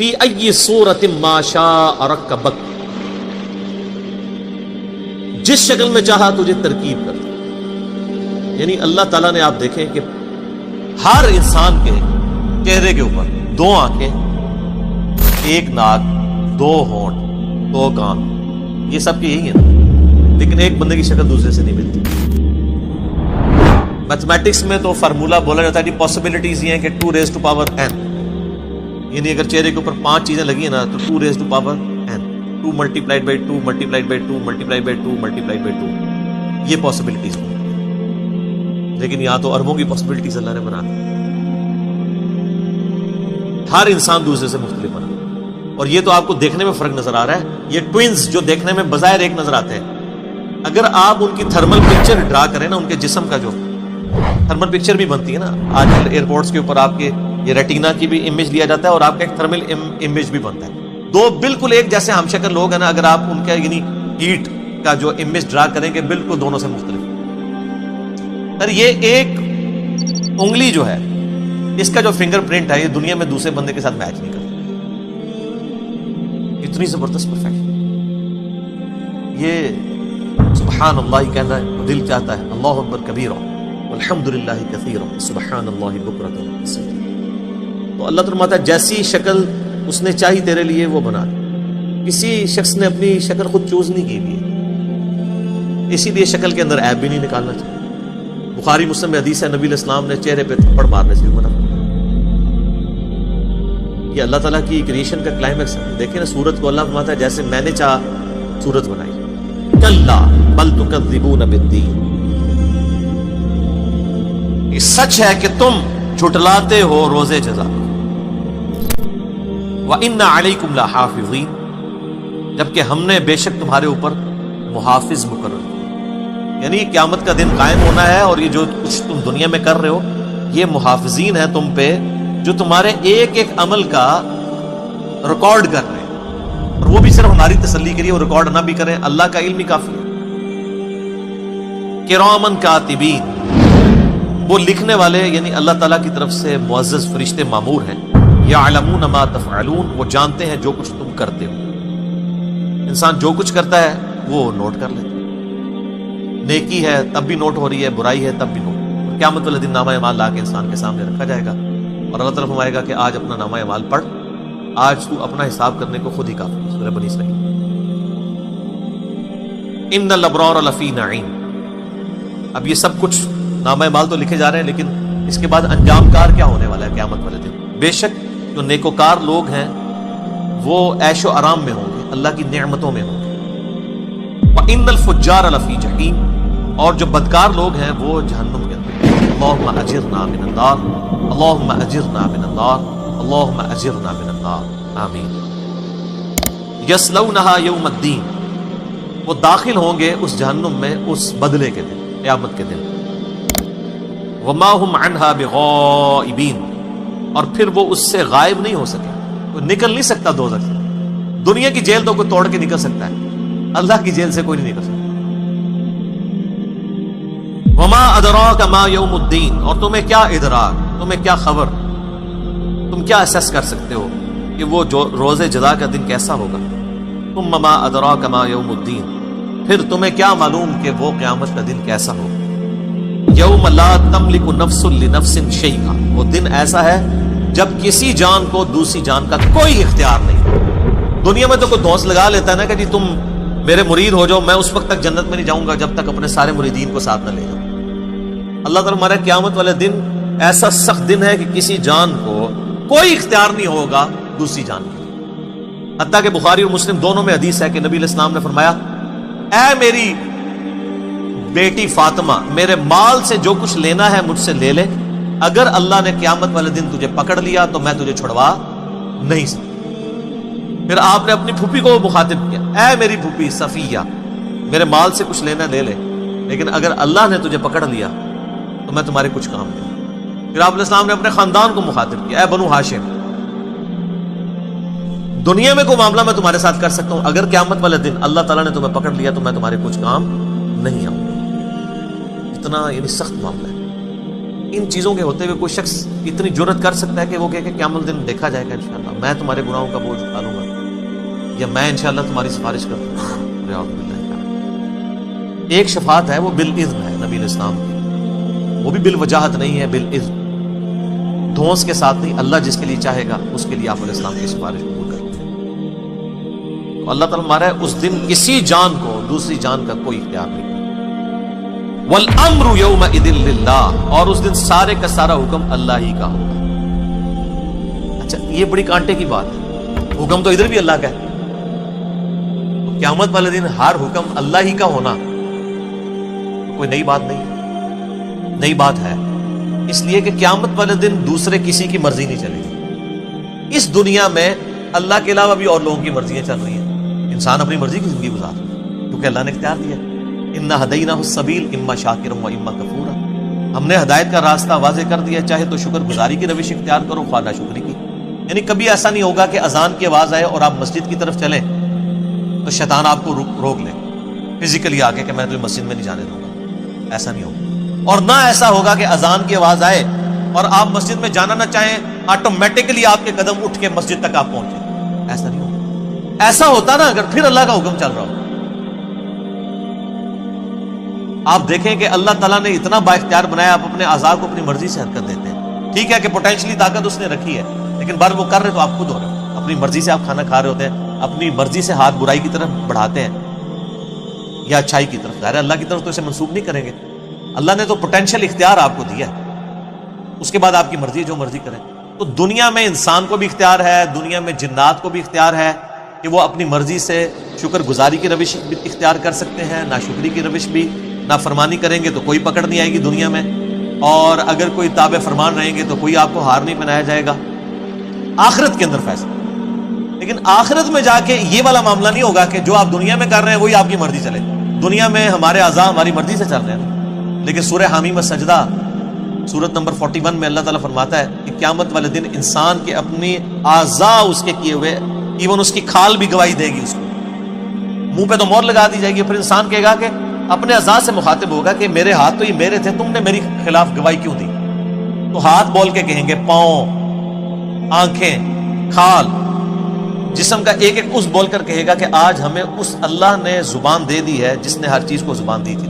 فی ای صورت ما شاء رکبک، جس شکل میں چاہا تجھے ترکیب کر دے. یعنی اللہ تعالیٰ نے آپ دیکھیں کہ ہر انسان کے چہرے کے اوپر 2 آنکھیں، 1 ناک، 2 ہونٹ، 2 کان، یہ سب کی یہی ہے نا، لیکن ایک بندے کی شکل دوسرے سے نہیں ملتی. میتھمیٹکس میں تو فارمولہ بولا جاتا ہے کہ پاسبلٹیز یہ ہیں کہ 2n، یعنی اگر چہرے کے اوپر 5 چیزیں لگی ہیں نا تو 2n، 2 multiplied by 2 multiplied by 2 multiplied by 2 multiplied by 2، یہ پاسبلٹیز ہیں. لیکن یہاں تو اربوں کی پاسبلٹیز اللہ نے بنا دی. ہر انسان دوسرے سے مختلف بنا، اور یہ تو آپ کو دیکھنے میں فرق نظر آ رہا ہے. یہ ٹوئنز جو دیکھنے میں بظاہر ایک نظر آتے ہیں، اگر آپ ان کی تھرمل پکچر ڈرا کریں نا، ان کے جسم کا جو تھرمل پکچر بھی بنتی ہے نا، آج کل ایئرپورٹس کے اوپر آپ کے یہ ریٹینا کی بھی امیج لیا جاتا ہے اور آپ کا ایک تھرمل امیج بھی بنتا ہے. 2 بالکل ایک جیسے ہم شکل لوگ ہیں نا، اگر آپ ان کا یعنی ہیٹ کا جو امیج ڈرا کریں گے بالکل دونوں سے مختلف. پر یہ ایک انگلی جو ہے، اس کا جو فنگر پرنٹ ہے، یہ دنیا میں دوسرے بندے کے ساتھ میچ نہیں کرتا. اتنی زبردست پرفیکشن. یہ سبحان اللہ کہنا ہے، دل چاہتا ہے اللہ اکبر کبیرہ والحمد للہ کثیرہ سبحان اللہ بکرۃ واصیلا. تو اللہ فرماتا ہے جیسی شکل اس نے چاہی تیرے لیے وہ بنا دی. کسی شخص نے اپنی شکل خود چوز نہیں کی ہوئی، اسی لیے شکل کے اندر عیب بھی نہیں نکالنا چاہیے. بخاری مسلم میں حدیث ہے، نبی علیہ السلام نے چہرے پہ تھپڑ مارنے سے بھی منع کیا. یہ اللہ تعالیٰ کی کریشن کا کلائمیکس ہے. دیکھیں نا سورت کو اللہ فرماتا ہے جیسے میں نے چاہا سورت بنائی. کلا بل تکذبون بالدین، یہ سچ ہے کہ تم جھٹلاتے ہو روزے جزا. وَإِنَّ عَلَيْكُمْ لَحَافِظِينَ، جبکہ ہم نے بے شک تمہارے اوپر محافظ مقرر کیا. یعنی قیامت کا دن قائم ہونا ہے، اور یہ جو کچھ تم دنیا میں کر رہے ہو یہ محافظین ہیں تم پہ، جو تمہارے ایک ایک عمل کا ریکارڈ کر رہے ہیں. اور وہ بھی صرف ہماری تسلی کے لیے، وہ ریکارڈ نہ بھی کریں، اللہ کا علم ہی کافی ہے. کرامن کاتبین، وہ لکھنے والے یعنی اللہ تعالیٰ کی طرف سے معزز فرشتے مامور ہیں. یعلمون ما تفعلون، وہ جانتے ہیں جو کچھ تم کرتے ہو. انسان جو کچھ کرتا ہے وہ نوٹ کر لیتا ہے. نیکی ہے تب بھی نوٹ ہو رہی ہے، برائی ہے تب بھی نوٹ. اور قیامت والے دن نامہ اعمال لا کے انسان کے سامنے رکھا جائے گا، اور اللہ تعالیٰ فرمائے گا کہ آج اپنا نامہ اعمال پڑھ، آج تو اپنا حساب کرنے کو خود ہی کافی. سورہ بنی اسرائیل. ان الابرار لفی نعیم. اب یہ سب کچھ نامہ اعمال تو لکھے جا رہے ہیں، لیکن اس کے بعد انجام کار کیا ہونے والا ہے قیامت والے دن؟ بے شک جو نیکوکار لوگ ہیں وہ عیش و آرام میں ہوں گے، اللہ کی نعمتوں میں ہوں گے. وَإِنَّ الْفُجَّارَ لَفِي جَحِيمٍ، اور جو بدکار لوگ ہیں وہ جہنم کے اندر. اللہم اجرنا من النار، اللہم اجرنا من النار، اللہم اجرنا من النار، آمین. یصلونہا یوم الدین، وہ داخل ہوں گے اس جہنم میں اس بدلے کے دن، قیامت کے دن. وما هم عنها بغائبین، اور پھر وہ اس سے غائب نہیں ہو سکے. کوئی نکل نہیں سکتا دوزخ سے. دنیا کی جیل تو کوئی توڑ کے نکل سکتا ہے، اللہ کی جیل سے کوئی نہیں نکل سکتا. وما ادراک ما یوم الدین، اور تمہیں کیا ادراک، تمہیں کیا خبر، تم کیا اسیس کر سکتے ہو کہ وہ جو روز جزا کا دن کیسا ہوگا. ثم ما ادراک ما یوم الدین، پھر تمہیں کیا معلوم کہ وہ قیامت کا دن کیسا ہوگا. یوم لا تملک نفس لنفس شیئا، وہ دن ایسا ہے جب کسی جان کو دوسری جان کا کوئی اختیار نہیں. دنیا میں تو کوئی دوست لگا لیتا ہے نا کہ جی تم میرے مرید ہو جاؤ، میں اس وقت تک جنت میں نہیں جاؤں گا جب تک اپنے سارے مریدین کو ساتھ نہ لے جاؤں. اللہ تعالیٰ ہمارے قیامت والے دن ایسا سخت دن ہے کہ کسی جان کو کوئی اختیار نہیں ہوگا دوسری جان کے. حتیٰ کہ بخاری اور مسلم دونوں میں حدیث ہے کہ نبی علیہ السلام نے فرمایا، اے میری بیٹی فاطمہ، میرے مال سے جو کچھ لینا ہے مجھ سے لے لے، اگر اللہ نے قیامت والے دن تجھے پکڑ لیا تو میں تجھے چھڑوا نہیں سکتا. پھر آپ نے اپنی پھوپھی کو مخاطب کیا، اے میری پھوپھی صفیہ، میرے مال سے کچھ لینا لے لے، لیکن اگر اللہ نے تجھے پکڑ لیا تو میں تمہارے کچھ کام نہیں. پھر آپ علیہ السلام نے اپنے خاندان کو مخاطب کیا، اے بنو ہاشم، دنیا میں کوئی معاملہ میں تمہارے ساتھ کر سکتا ہوں، اگر قیامت والے دن اللہ تعالیٰ نے تمہیں پکڑ لیا تو میں تمہارے کچھ کام نہیں آؤں. اتنا یعنی سخت معاملہ ہے. ان چیزوں کے ہوتے ہوئے کوئی شخص اتنی جرت کر سکتا ہے کہ وہ کہے کہ قیامت دن دیکھا جائے گا انشاءاللہ، میں تمہارے گناہوں کا بوجھ اٹھا لوں گا، یا میں انشاءاللہ تمہاری سفارش کر دوں گا؟ ایک شفاعت ہے وہ بالاذن ہے نبی الاسلام کی، وہ بھی بالوجاہت نہیں ہے، بالاذن، دھونس کے ساتھ نہیں، اللہ جس کے لیے چاہے گا اس کے لیے آپ علیہ السلام کی سفارش قبول کرتے ہیں۔ تو اللہ تعالیٰ ہمارا ہے اس دن کسی جان کو دوسری جان کا کوئی اختیار نہیں، والامر یومئذ للہ، اور اس دن سارے کا سارا حکم اللہ ہی کا ہوگا۔ اچھا یہ بڑی کانٹے کی بات ہے، حکم تو ادھر بھی اللہ کا ہے، تو قیامت والے دن ہر حکم اللہ ہی کا ہونا کوئی نئی بات نہیں، نئی بات ہے، اس لیے کہ قیامت والے دن دوسرے کسی کی مرضی نہیں چلے گی۔ اس دنیا میں اللہ کے علاوہ بھی اور لوگوں کی مرضیاں چل رہی ہیں، انسان اپنی مرضی کی زندگی گزار رہا ہے کیونکہ اللہ نے اختیار دیا ہے، اِنَّا هَدَيْنَاهُ السَّبِيلَ اِمَّا شَاكِرًا وَإِمَّا كَفُورًا، ہم نے ہدایت کا راستہ واضح کر دیا، چاہے تو شکر گزاری کی روش اختیار کرو، خواہ ناشکری کی۔ یعنی کبھی ایسا نہیں ہوگا کہ اذان کی آواز آئے اور آپ مسجد کی طرف چلیں تو شیطان آپ کو روک لے فزیکلی آ کے کہ میں تمہیں مسجد میں نہیں جانے دوں گا، ایسا نہیں ہوگا۔ اور نہ ایسا ہوگا کہ اذان کی آواز آئے اور آپ مسجد میں جانا نہ چاہیں، آٹومیٹکلی آپ کے قدم اٹھ کے مسجد تک آپ پہنچے، ایسا نہیں ہوگا۔ ایسا ہوتا نا اگر پھر اللہ کا حکم چل رہا ہو۔ آپ دیکھیں کہ اللہ تعالیٰ نے اتنا با اختیار بنایا، آپ اپنے اعضاء کو اپنی مرضی سے حرکت دیتے ہیں، ٹھیک ہے کہ پوٹینشلی طاقت اس نے رکھی ہے، لیکن بار وہ کر رہے تو آپ خود ہو رہے ہیں، اپنی مرضی سے آپ کھانا کھا رہے ہوتے ہیں، اپنی مرضی سے ہاتھ برائی کی طرف بڑھاتے ہیں یا اچھائی کی طرف، ظاہر اللہ کی طرف تو اسے منسوخ نہیں کریں گے، اللہ نے تو پوٹینشیل اختیار آپ کو دیا ہے، اس کے بعد آپ کی مرضی جو مرضی کریں۔ تو دنیا میں انسان کو بھی اختیار ہے، دنیا میں جنات کو بھی اختیار ہے کہ وہ اپنی مرضی سے شکر گزاری کی روش بھی اختیار کر سکتے ہیں، ناشکری کی روش بھی، نافرمانی کریں گے تو کوئی پکڑ نہیں آئے گی دنیا میں، اور اگر کوئی تابع فرمان رہیں گے تو کوئی آپ کو ہار نہیں پہنایا جائے گا، آخرت کے اندر فیصلہ۔ لیکن آخرت میں جا کے یہ والا معاملہ نہیں ہوگا کہ جو آپ دنیا میں کر رہے ہیں وہی آپ کی مرضی چلے، دنیا میں ہمارے اعضاء ہماری مرضی سے چل رہے ہیں، لیکن سورہ حامیم السجدہ سورت نمبر 41 میں اللہ تعالیٰ فرماتا ہے کہ قیامت والے دن انسان کے اپنی اعضاء اس کے کیے ہوئے، ایون اس کی کھال بھی گواہی دے گی، اس کو منہ پہ تو مہر لگا دی جائے گی، پھر انسان کہے گا کہ اپنے اعضاء سے مخاطب ہوگا کہ میرے ہاتھ تو یہ میرے تھے، تم نے میری خلاف گواہی کیوں دی؟ تو ہاتھ بول کے کہیں گے، پاؤں، آنکھیں، کھال، جسم کا ایک ایک اس بول کر کہے گا کہ آج ہمیں اس اللہ نے زبان دے دی ہے جس نے ہر چیز کو زبان دی تھی۔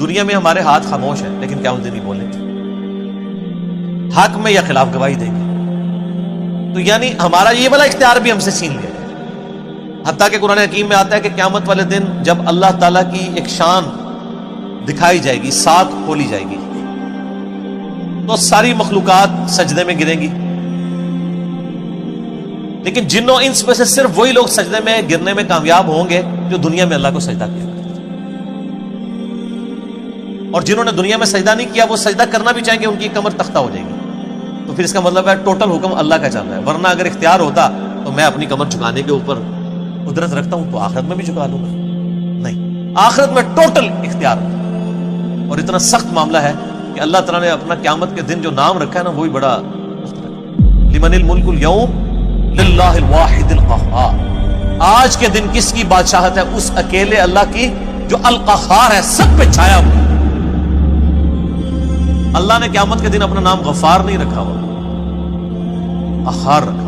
دنیا میں ہمارے ہاتھ خاموش ہیں لیکن کیا نہیں بولیں گے، حق میں یا خلاف گواہی دیں گے، تو یعنی ہمارا یہ والا اختیار بھی ہم سے چھین لیا۔ حتیٰ کہ قرآن حکیم میں آتا ہے کہ قیامت والے دن جب اللہ تعالیٰ کی ایک شان دکھائی جائے گی، ساتھ کھولی جائے گی، تو ساری مخلوقات سجدے میں گریں گی، لیکن جنوں انس میں سے صرف وہی لوگ سجدے میں گرنے میں کامیاب ہوں گے جو دنیا میں اللہ کو سجدہ کیا، اور جنہوں نے دنیا میں سجدہ نہیں کیا وہ سجدہ کرنا بھی چاہیں گے، ان کی کمر تختہ ہو جائے گی۔ تو پھر اس کا مطلب ہے ٹوٹل حکم اللہ کا چل رہا ہے، ورنہ اگر اختیار ہوتا تو میں اپنی کمر جھکانے کے اوپر قدرت رکھتا ہوں تو آخرت میں بھی جھکا لوں گا، نہیں، آخرت میں ٹوٹل اختیار ہے۔ اور اتنا سخت معاملہ ہے کہ اللہ تعالیٰ نے اپنا قیامت کے دن جو نام رکھا ہے نا وہی بڑا لمن الملک اليوم للہ الواحد القہار، آج کے دن کس کی بادشاہت ہے؟ اس اکیلے اللہ کی جو القہار ہے، سب پہ چھایا ہوا۔ اللہ نے قیامت کے دن اپنا نام غفار نہیں رکھا ہوا، قہار رکھا۔